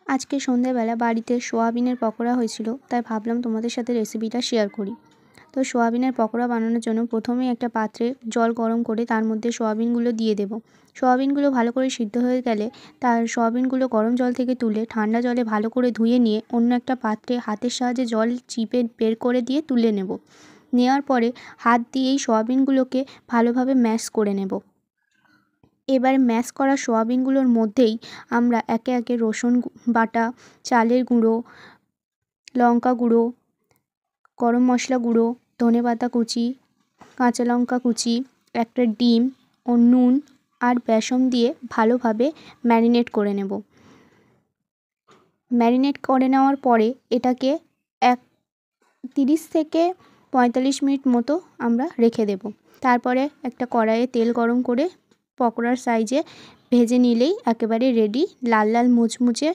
আজকে সন্ধ্যেবেলা বাড়িতে সোয়াবিনের পকোড়া হয়েছিল, তাই ভাবলাম তোমাদের সাথে রেসিপিটা শেয়ার করি। তো সোয়াবিনের পকোড়া বানানোর জন্য প্রথমেই একটা পাত্রে জল গরম করে তার মধ্যে সোয়াবিনগুলো দিয়ে দেব। সোয়াবিনগুলো ভালো করে সিদ্ধ হয়ে গেলে তার সোয়াবিনগুলো গরম জল থেকে তুলে ঠান্ডা জলে ভালো করে ধুয়ে নিয়ে অন্য একটা পাত্রে হাতের সাহায্যে জল চিপে বের করে দিয়ে তুলে নেব। নেওয়ার পরে হাত দিয়েই সোয়াবিনগুলোকে ভালোভাবে ম্যাশ করে নেব। এবার ম্যাশ করা সোয়াবিনগুলোর মধ্যেই আমরা একে একে রসুন বাটা, চালের গুঁড়ো, লঙ্কা গুঁড়ো, গরম মশলা গুঁড়ো, ধনেপাতা কুচি, কাঁচা লঙ্কা কুচি, একটা ডিম ও নুন আর বেসন দিয়ে ভালোভাবে ম্যারিনেট করে নেব। ম্যারিনেট করে নেওয়ার পরে এটাকে 30 থেকে 45 মিনিট মতো আমরা রেখে দেব। তারপরে একটা কড়াইয়ে তেল গরম করে পকোড়ার সাইজে ভেজে নিলেই একেবারে রেডি লাল লাল মুচমুচে